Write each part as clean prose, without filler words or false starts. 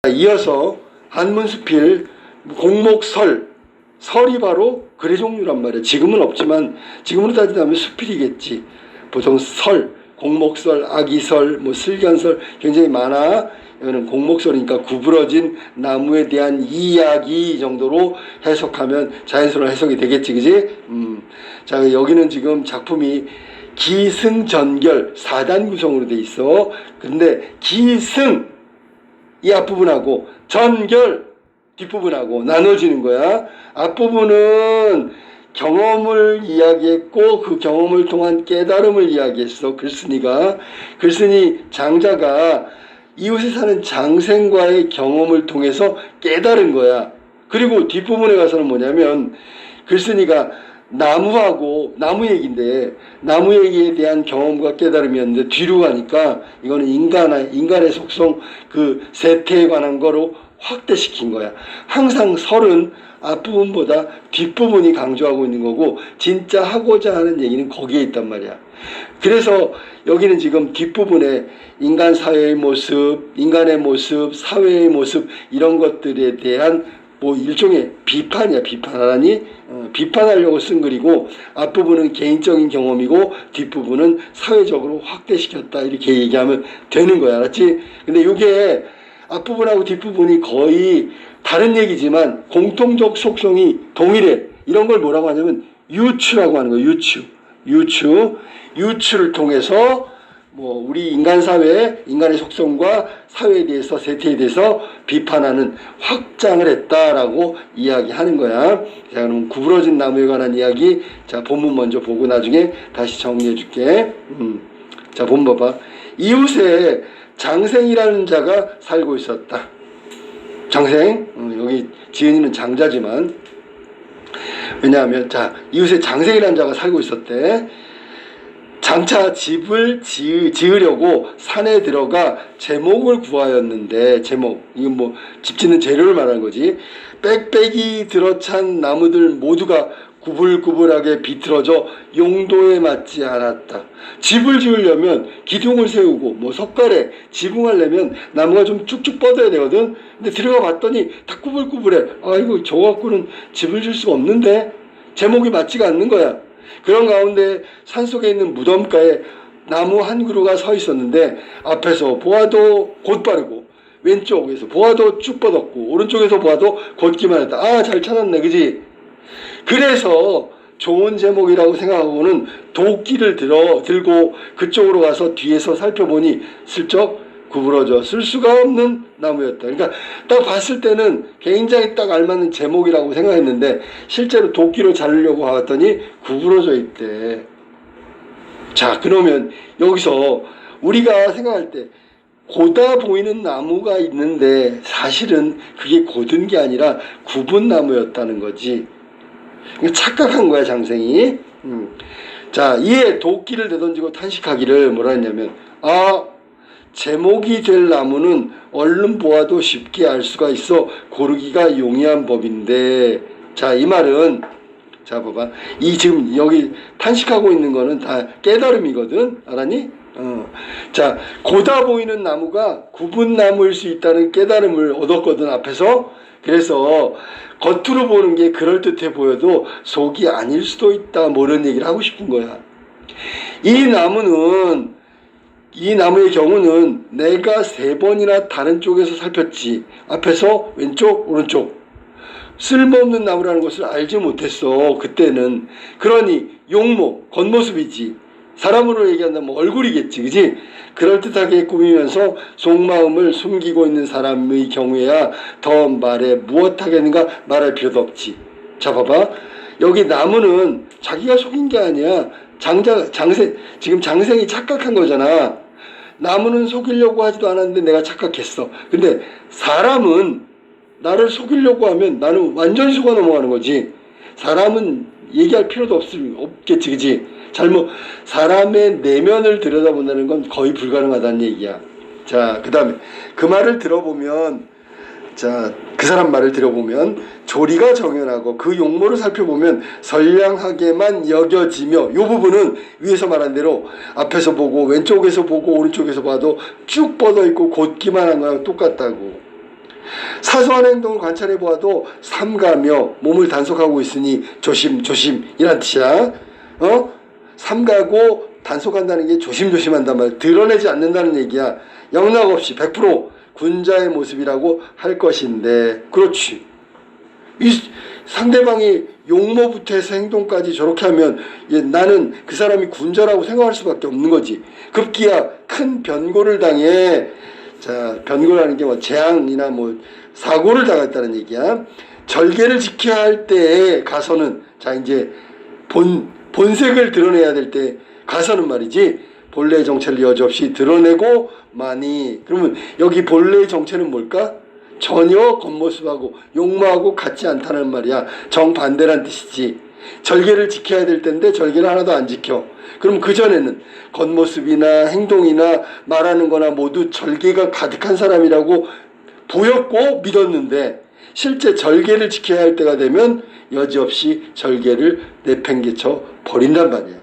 이어서 한문수필 공목설, 설이 바로 글의 종류란 말이야. 지금은 없지만 지금으로 따지자면 수필이겠지. 보통 설, 공목설, 악이설, 뭐 슬견설 굉장히 많아. 이거는 공목설이니까 구부러진 나무에 대한 이야기 정도로 해석하면 자연스러운 해석이 되겠지, 그지? 자, 여기는 지금 작품이 기승전결 4단 구성으로 돼 있어. 근데 기승 이 앞부분하고 전결 뒷부분하고 나눠지는 거야. 앞부분은 경험을 이야기했고 그 경험을 통한 깨달음을 이야기했어. 글쓴이 장자가 이웃에 사는 장생과의 경험을 통해서 깨달은 거야. 그리고 뒷부분에 가서는 뭐냐면 글쓴이가 나무 얘기인데 나무 얘기에 대한 경험과 깨달음이었는데 뒤로 가니까 이거는 인간의 속성 그 세태에 관한 거로 확대시킨 거야. 항상 설은 앞부분보다 뒷부분이 강조하고 있는 거고 진짜 하고자 하는 얘기는 거기에 있단 말이야. 그래서 여기는 지금 뒷부분에 인간 사회의 모습, 인간의 모습, 사회의 모습 이런 것들에 대한 뭐 일종의 비판이야. 비판하니 비판하려고 쓴 글이고 앞부분은 개인적인 경험이고 뒷부분은 사회적으로 확대시켰다 이렇게 얘기하면 되는 거야. 알았지? 근데 이게 앞부분하고 뒷부분이 거의 다른 얘기지만 공통적 속성이 동일해. 이런 걸 뭐라고 하냐면 유추라고 하는 거야. 유추를 통해서 뭐 우리 인간 사회, 인간의 속성과 사회에 대해서 세태에 대해서 비판하는 확장을 했다라고 이야기하는 거야. 자, 그럼 구부러진 나무에 관한 이야기. 자, 본문 먼저 보고 나중에 다시 정리해 줄게. 자, 본문 봐봐. 이웃에 장생이라는 자가 살고 있었다. 장생, 여기 지은이는 장자지만 왜냐하면 자, 이웃에 장생이라는 자가 살고 있었대. 장차 집을 지으려고 산에 들어가 제목을 구하였는데, 제목, 이건 뭐 집 짓는 재료를 말하는 거지. 빽빽이 들어찬 나무들 모두가 구불구불하게 비틀어져 용도에 맞지 않았다. 집을 지으려면 기둥을 세우고 뭐 석가래 지붕하려면 나무가 좀 쭉쭉 뻗어야 되거든. 근데 들어가 봤더니 다 구불구불해. 이거 저거 갖고는 집을 지을 수가 없는데 제목이 맞지가 않는 거야. 그런 가운데 산속에 있는 무덤가에 나무 한 그루가 서 있었는데 앞에서 보아도 곧 바르고 왼쪽에서 보아도 쭉 뻗었고 오른쪽에서 보아도 곧기만 했다. 잘 찾았네, 그지? 그래서 좋은 제목이라고 생각하고는 도끼를 들고 그쪽으로 가서 뒤에서 살펴보니 슬쩍 구부러져 쓸 수가 없는 나무였다. 그러니까 딱 봤을 때는 굉장히 딱 알맞는 제목이라고 생각했는데 실제로 도끼로 자르려고 하더니 구부러져 있대. 자, 그러면 여기서 우리가 생각할 때 고다 보이는 나무가 있는데 사실은 그게 고든 게 아니라 굽은 나무였다는 거지. 착각한 거야, 장생이. 자, 이에 도끼를 내던지고 탄식하기를 뭐라 했냐면 제목이 될 나무는 얼른 보아도 쉽게 알 수가 있어 고르기가 용이한 법인데. 자, 이 말은 자, 봐봐. 이 지금 여기 탄식하고 있는 거는 다 깨달음이거든. 알았니? 자, 고다 보이는 나무가 굽은 나무일 수 있다는 깨달음을 얻었거든, 앞에서. 그래서 겉으로 보는 게 그럴듯해 보여도 속이 아닐 수도 있다, 뭐 이런 얘기를 하고 싶은 거야. 이 나무의 경우는 내가 3번이나 다른 쪽에서 살폈지. 앞에서 왼쪽, 오른쪽. 쓸모없는 나무라는 것을 알지 못했어, 그때는. 그러니 용모, 겉모습이지. 사람으로 얘기한다면 얼굴이겠지, 그지? 그럴듯하게 꾸미면서 속마음을 숨기고 있는 사람의 경우에야 더 말해 무엇하겠는가 말할 필요도 없지. 자, 봐봐. 여기 나무는 자기가 속인 게 아니야. 지금 장생이 착각한 거잖아. 나무는 속이려고 하지도 않았는데 내가 착각했어. 근데 사람은 나를 속이려고 하면 나는 완전히 속아 넘어가는 거지. 사람은 얘기할 필요도 없겠지, 그지? 사람의 내면을 들여다본다는 건 거의 불가능하다는 얘기야. 자, 그 다음에 그 말을 들어보면, 자, 그 사람 말을 들어보면 조리가 정연하고 그 용모를 살펴보면 선량하게만 여겨지며, 요 부분은 위에서 말한 대로 앞에서 보고 왼쪽에서 보고 오른쪽에서 봐도 쭉 뻗어 있고 곧기만 한 거랑 똑같다고. 사소한 행동을 관찰해 보아도 삼가며 몸을 단속하고 있으니 조심 조심 이란 뜻이야. 삼가고 단속한다는 게 조심조심한단 말이야. 드러내지 않는다는 얘기야. 영락없이 100% 군자의 모습이라고 할 것인데, 그렇지. 이 상대방이 용모부터 해서 행동까지 저렇게 하면 나는 그 사람이 군자라고 생각할 수밖에 없는 거지. 급기야 큰 변고를 당해. 자, 변고라는 게 뭐 재앙이나 뭐 사고를 당했다는 얘기야. 절개를 지켜야 할 때에 가서는, 자, 이제 본색을 드러내야 될 때 가서는 말이지, 본래의 정체를 여지없이 드러내고 많이. 그러면 여기 본래의 정체는 뭘까? 전혀 겉모습하고 용모하고 같지 않다는 말이야. 정반대란 뜻이지. 절개를 지켜야 될 텐데 절개를 하나도 안 지켜. 그럼 그전에는 겉모습이나 행동이나 말하는 거나 모두 절개가 가득한 사람이라고 보였고 믿었는데, 실제 절개를 지켜야 할 때가 되면 여지없이 절개를 내팽개쳐 버린단 말이야.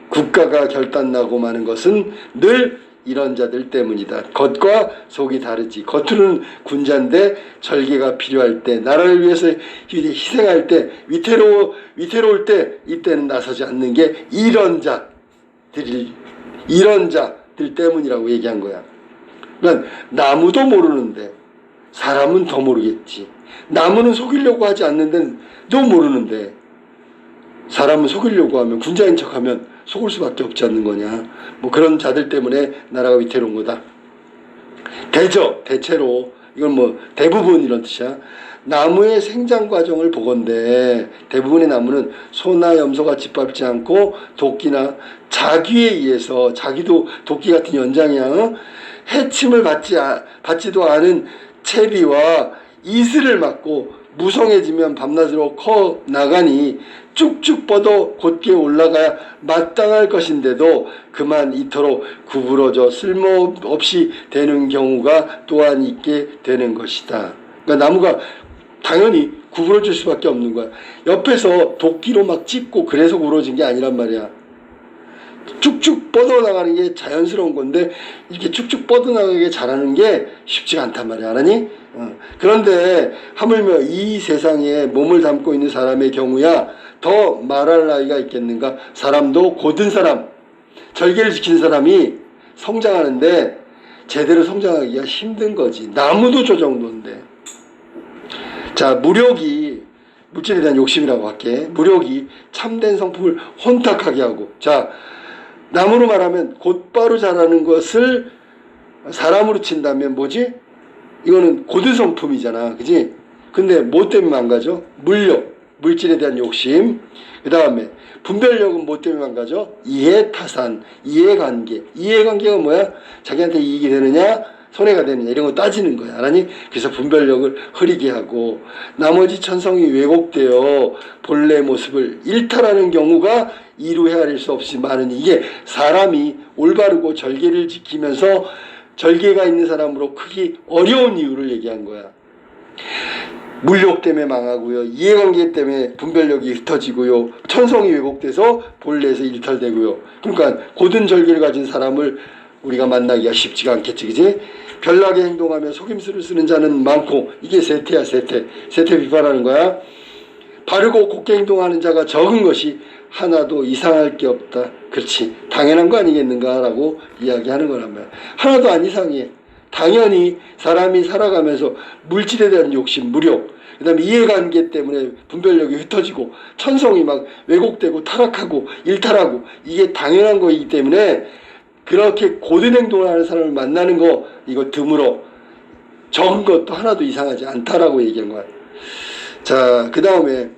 국가가 결단나고 마는 것은 늘 이런 자들 때문이다. 겉과 속이 다르지. 겉으로는 군자인데 절개가 필요할 때, 나라를 위해서 희생할 때, 위태로울 때, 이때는 나서지 않는 게 이런 자들 때문이라고 얘기한 거야. 그러니까 나무도 모르는데 사람은 더 모르겠지. 나무는 속이려고 하지 않는데도 모르는데 사람은 속이려고 하면, 군자인 척하면 속을 수밖에 없지 않는 거냐. 뭐 그런 자들 때문에 나라가 위태로운 거다. 대체로 이건 뭐 대부분 이런 뜻이야. 나무의 생장 과정을 보건대 대부분의 나무는 소나 염소가 짓밟지 않고 도끼나 자귀에 의해서, 자기도 도끼 같은 연장이야. 해침을 받지도 않은 채비와 이슬을 맞고 무성해지면 밤낮으로 커 나가니 쭉쭉 뻗어 곧게 올라가야 마땅할 것인데도 그만 이토록 구부러져 쓸모없이 되는 경우가 또한 있게 되는 것이다. 그러니까 나무가 당연히 구부러질 수밖에 없는 거야. 옆에서 도끼로 막 찝고 그래서 구부러진 게 아니란 말이야. 쭉쭉 뻗어나가는 게 자연스러운 건데 이렇게 쭉쭉 뻗어나가게 잘하는 게 쉽지가 않단 말이야. 알았니? 그런데 하물며 이 세상에 몸을 담고 있는 사람의 경우야 더 말할 나위가 있겠는가. 사람도 고든 사람, 절개를 지키는 사람이 성장하는데 제대로 성장하기가 힘든 거지. 나무도 저 정도인데. 자, 무력이, 물질에 대한 욕심이라고 할게. 무력이 참된 성품을 혼탁하게 하고, 자, 나무로 말하면 곧바로 자라는 것을 사람으로 친다면 뭐지? 이거는 고든 성품이잖아. 그지? 근데 뭐 때문에 망가져? 물력, 물질에 대한 욕심. 그 다음에 분별력은 뭐 때문에 망가져? 이해타산, 이해관계. 이해관계가 뭐야? 자기한테 이익이 되느냐 손해가 되느냐 이런 거 따지는 거야. 알았니? 그래서 분별력을 흐리게 하고 나머지 천성이 왜곡되어 본래 모습을 일탈하는 경우가 이루 헤아릴 수 없이 많은, 이게 사람이 올바르고 절개를 지키면서 절개가 있는 사람으로 크기 어려운 이유를 얘기한 거야. 물욕 때문에 망하고요. 이해관계 때문에 분별력이 흩어지고요. 천성이 왜곡돼서 본래에서 일탈되고요. 그러니까 고든 절개를 가진 사람을 우리가 만나기가 쉽지가 않겠지. 그지? 별나게 행동하며 속임수를 쓰는 자는 많고, 이게 세태야. 세태 비판하는 거야. 바르고 곱게 행동하는 자가 적은 것이 하나도 이상할 게 없다. 그렇지, 당연한 거 아니겠는가 라고 이야기하는 거란 말이야. 하나도 안 이상해. 당연히 사람이 살아가면서 물질에 대한 욕심, 무력, 그 다음에 이해관계 때문에 분별력이 흩어지고 천성이 막 왜곡되고 타락하고 일탈하고, 이게 당연한 거이기 때문에 그렇게 고든 행동을 하는 사람을 만나는 거, 이거 드물어. 적은 것도 하나도 이상하지 않다라고 얘기한 거야. 자, 그 다음에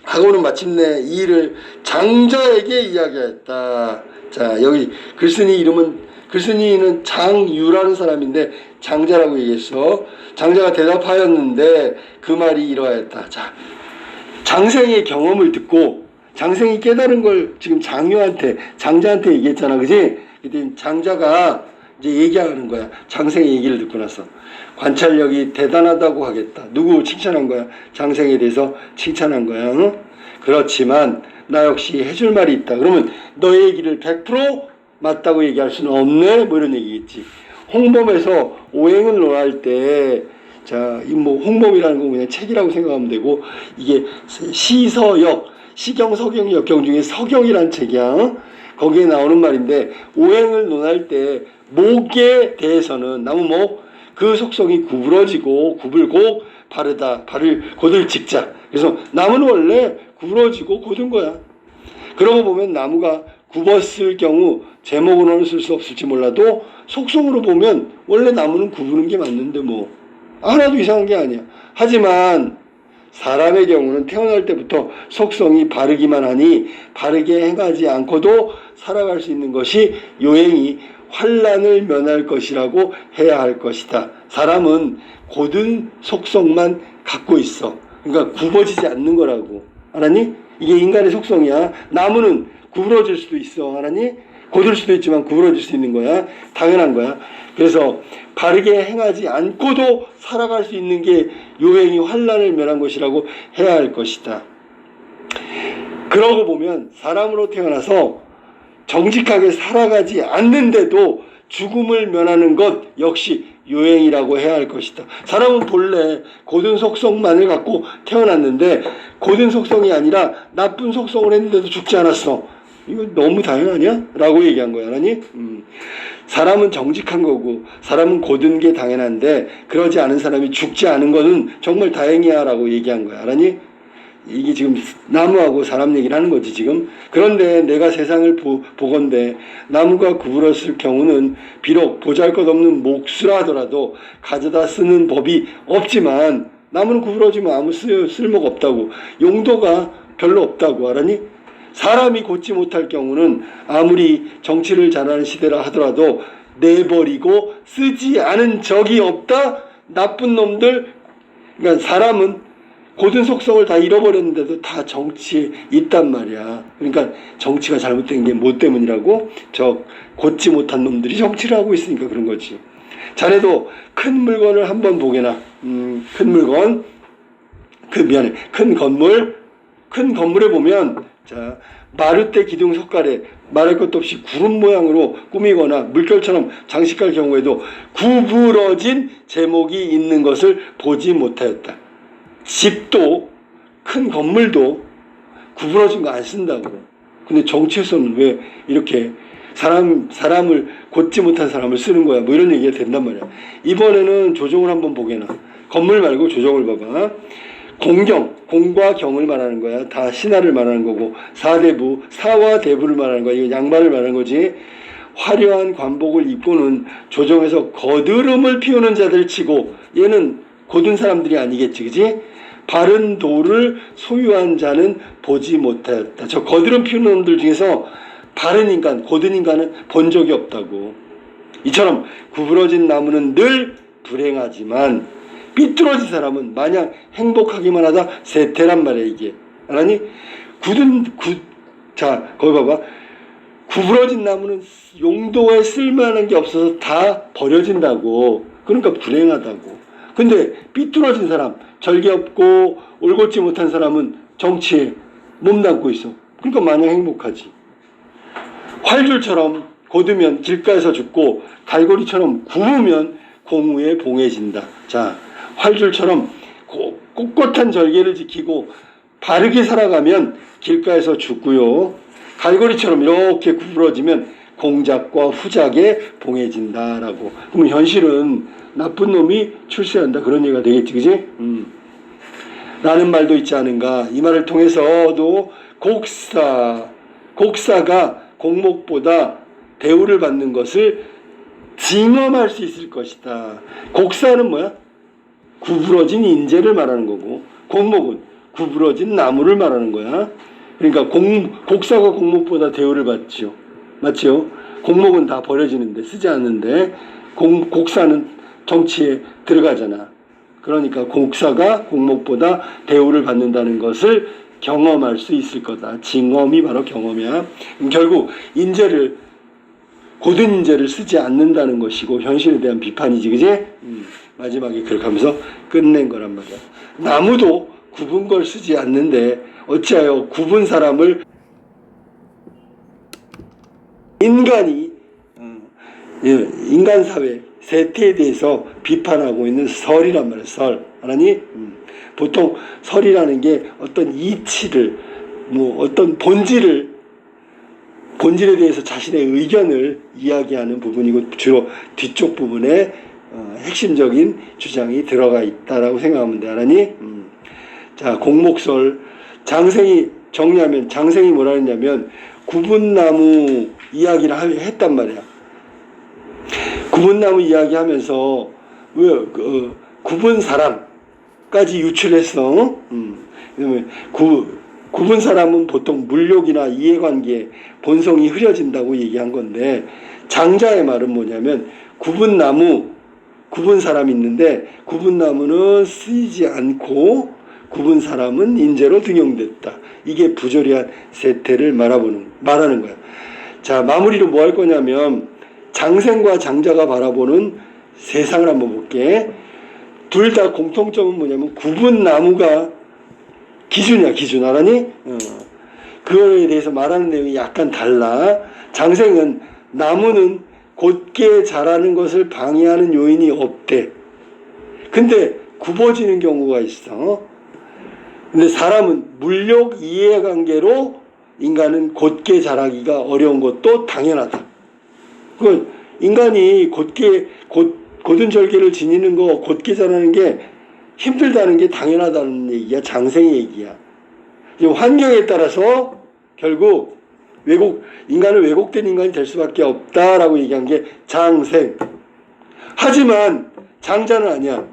하고는 마침내 이 일을 장자에게 이야기했다. 자, 여기 글쓴이는 장유라는 사람인데 장자라고 얘기했어. 장자가 대답하였는데 그 말이 이러하였다. 자, 장생의 경험을 듣고 장생이 깨달은 걸 지금 장자한테 얘기했잖아. 그지? 그때 장자가 이제 얘기하는 거야. 장생의 얘기를 듣고 나서 관찰력이 대단하다고 하겠다. 누구 칭찬한 거야? 장생에 대해서 칭찬한 거야. 응? 그렇지만 나 역시 해줄 말이 있다. 그러면 너의 얘기를 100% 맞다고 얘기할 수는 없네. 뭐 이런 얘기겠지. 홍범에서 오행을 논할 때 자, 이 뭐 홍범이라는 건 그냥 책이라고 생각하면 되고, 이게 시서역, 시경, 서경, 역경 중에 서경이라는 책이야. 거기에 나오는 말인데, 오행을 논할 때 목에 대해서는 나무목, 그 속성이 구부러지고 구불고 바르다, 발을 곧을 직자. 그래서 나무는 원래 구부러지고 곧은 거야. 그러고 보면 나무가 굽었을 경우 제목으로는 쓸 수 없을지 몰라도 속성으로 보면 원래 나무는 구부는 게 맞는데 뭐 하나도 이상한 게 아니야. 하지만 사람의 경우는 태어날 때부터 속성이 바르기만 하니 바르게 행하지 않고도 살아갈 수 있는 것이 요행이 환난을 면할 것이라고 해야 할 것이다. 사람은 곧은 속성만 갖고 있어. 그러니까 굽어지지 않는 거라고. 알았니? 이게 인간의 속성이야. 나무는 구부러질 수도 있어. 알았니? 곧을 수도 있지만 구부러질 수 있는 거야. 당연한 거야. 그래서 바르게 행하지 않고도 살아갈 수 있는 게 요행이 환난을 면한 것이라고 해야 할 것이다. 그러고 보면 사람으로 태어나서 정직하게 살아가지 않는데도 죽음을 면하는 것 역시 요행이라고 해야 할 것이다. 사람은 본래 고든 속성만을 갖고 태어났는데 고든 속성이 아니라 나쁜 속성을 했는데도 죽지 않았어. 이거 너무 당연하냐? 라고 얘기한 거야. 알았니? 사람은 정직한 거고 사람은 고든 게 당연한데 그러지 않은 사람이 죽지 않은 거는 정말 다행이야 라고 얘기한 거야. 알았니? 이게 지금 나무하고 사람 얘기를 하는 거지 지금. 그런데 내가 세상을 보건대 나무가 구부렀을 경우는 비록 보잘것없는 몫이라 하더라도 가져다 쓰는 법이 없지만 나무는 구부러지면 아무 쓸모가 없다고, 용도가 별로 없다고. 알았니? 사람이 곧지 못할 경우는 아무리 정치를 잘하는 시대라 하더라도 내버리고 쓰지 않은 적이 없다. 나쁜 nom들. 그러니까 사람은 고든 속성을 다 잃어버렸는데도 다 정치에 있단 말이야. 그러니까 정치가 잘못된 게 뭐 때문이라고? 저 곧지 못한 놈들이 정치를 하고 있으니까 그런 거지. 자네도 큰 물건을 한번 보게나. 큰 물건, 큰 건물에 보면, 자, 마루대 기둥 석가래 말할 것도 없이 구름 모양으로 꾸미거나 물결처럼 장식할 경우에도 구부러진 제목이 있는 것을 보지 못하였다. 집도 큰 건물도 구부러진 거 안 쓴다고. 근데 정치에서는 왜 이렇게 사람을 곧지 못한 사람을 쓰는 거야? 뭐 이런 얘기가 된단 말이야. 이번에는 조정을 한번 보게나. 건물 말고 조정을 봐봐. 공과 경을 말하는 거야. 다 신하를 말하는 거고, 사와 대부를 말하는 거야. 이거 양반을 말하는 거지. 화려한 관복을 입고는 조정에서 거드름을 피우는 자들 치고, 얘는 고든 사람들이 아니겠지, 그지? 바른 도를 소유한 자는 보지 못하였다. 저 거드름 피우는 놈들 중에서 바른 인간, 고든 인간은 본 적이 없다고. 이처럼 구부러진 나무는 늘 불행하지만 삐뚤어진 사람은 마냥 행복하기만 하다 세태란 말이야, 이게. 알았니? 자, 거기 봐봐. 구부러진 나무는 용도에 쓸만한 게 없어서 다 버려진다고. 그러니까 불행하다고. 근데 삐뚤어진 사람, 절개 없고 올곧지 못한 사람은 정치에 몸담고 있어. 그러니까 마냥 행복하지. 활줄처럼 곧으면 길가에서 죽고 갈고리처럼 구우면 공우에 봉해진다. 자, 활줄처럼 꼿꼿한 절개를 지키고 바르게 살아가면 길가에서 죽고요. 갈고리처럼 이렇게 구부러지면 공작과 후작에 봉해진다라고. 그럼 현실은 나쁜 놈이 출세한다, 그런 얘기가 되겠지, 그지? 라는 말도 있지 않은가. 이 말을 통해서도 곡사가 공목보다 대우를 받는 것을 징험할 수 있을 것이다. 곡사는 뭐야? 구부러진 인재를 말하는 거고, 공목은 구부러진 나무를 말하는 거야. 그러니까 곡사가 공목보다 대우를 받죠. 맞죠? 공목은 다 버려지는데, 쓰지 않는데, 곡사는 정치에 들어가잖아. 그러니까 곡사가 공목보다 대우를 받는다는 것을 경험할 수 있을 거다. 징험이 바로 경험이야. 결국 고든 인재를 쓰지 않는다는 것이고 현실에 대한 비판이지, 그지? 마지막에 그렇게 하면서 끝낸 거란 말이야. 나무도 굽은 걸 쓰지 않는데 어찌하여 굽은 사람을 인간 사회, 세태에 대해서 비판하고 있는 설이란 말이에요. 설. 알았니? 보통 설이라는 게 어떤 이치를, 뭐 어떤 본질에 대해서 자신의 의견을 이야기하는 부분이고, 주로 뒤쪽 부분에 핵심적인 주장이 들어가 있다라고 생각하면 돼. 알았니? 자, 공목설. 장생이 정리하면, 장생이 뭐라 했냐면 구분나무 이야기를 했단 말이야. 구분나무 이야기하면서 왜 구분 사람까지 유출했어. 구분 사람은 보통 물욕이나 이해관계 본성이 흐려진다고 얘기한 건데, 장자의 말은 뭐냐면 구분 사람이 있는데 구분나무는 쓰이지 않고 구분 사람은 인재로 등용됐다. 이게 부조리한 세태를 말하는 거야. 자, 마무리로 뭐 할 거냐면 장생과 장자가 바라보는 세상을 한번 볼게. 둘 다 공통점은 뭐냐면 구분나무가 기준이야. 기준. 알았니? 그거에 대해서 말하는 내용이 약간 달라. 장생은 나무는 곧게 자라는 것을 방해하는 요인이 없대. 근데 굽어지는 경우가 있어. 근데 사람은 물욕 이해관계로 인간은 곧게 자라기가 어려운 것도 당연하다. 그건 인간이 곧은 절개를 지니는 거, 곧게 자라는 게 힘들다는 게 당연하다는 얘기야. 장생의 얘기야. 환경에 따라서 결국 인간은 왜곡된 인간이 될 수밖에 없다라고 얘기한 게 장생. 하지만 장자는 아니야.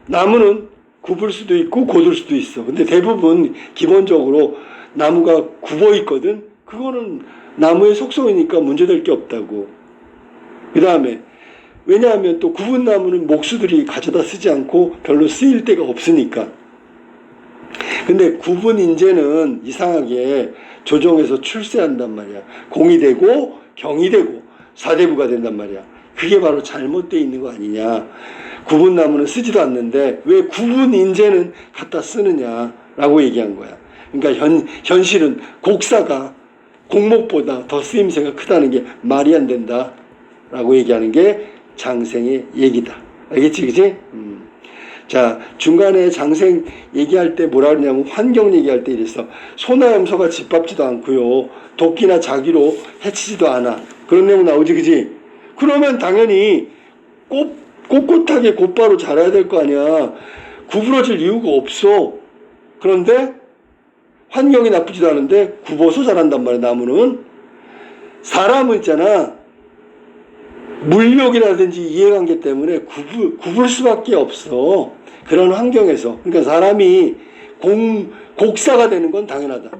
나무는 굽을 수도 있고 곧을 수도 있어. 근데 대부분 기본적으로 나무가 굽어 있거든. 그거는 나무의 속성이니까 문제될 게 없다고. 그 다음에 왜냐하면 또 굽은 나무는 목수들이 가져다 쓰지 않고 별로 쓰일 데가 없으니까. 근데 굽은 인재는 이상하게 조정해서 출세한단 말이야. 공이 되고 경이 되고 사대부가 된단 말이야. 그게 바로 잘못되어 있는 거 아니냐. 굽은 나무는 쓰지도 않는데 왜 굽은 인재는 갖다 쓰느냐라고 얘기한 거야. 그러니까 현실은 곡사가 공목보다 더 쓰임새가 크다는 게 말이 안 된다라고 얘기하는 게 장생의 얘기다. 알겠지, 그치? 자, 중간에 장생 얘기할 때 뭐라 그러냐면 환경 얘기할 때 이랬어. 소나 염소가 짓밟지도 않고요. 도끼나 자기로 해치지도 않아. 그런 내용 나오지, 그치? 그러면 당연히 꼿꼿하게 곧바로 자라야 될 거 아니야. 구부러질 이유가 없어. 그런데 환경이 나쁘지도 않은데 굽어서 자란단 말이야, 나무는. 사람은 있잖아. 물욕이라든지 이해관계 때문에 굽을 수밖에 없어. 그런 환경에서. 그러니까 사람이 곡사가 되는 건 당연하다.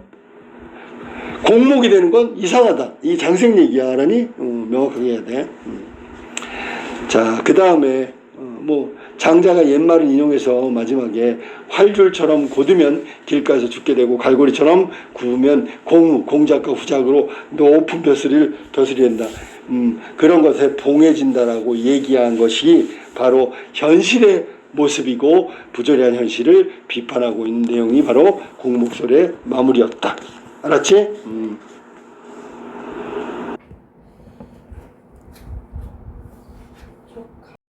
공목이 되는 건 이상하다. 이 장생 얘기야. 알았니? 명확하게 해야 돼. 자, 그 다음에 장자가 옛말을 인용해서 마지막에 활줄처럼 곧으면 길가에서 죽게 되고 갈고리처럼 구우면 공작과 후작으로 높은 벼슬이 된다. 그런 것에 봉해진다라고 얘기한 것이 바로 현실의 모습이고 부조리한 현실을 비판하고 있는 내용이 바로 공목설의 마무리였다. 알았지?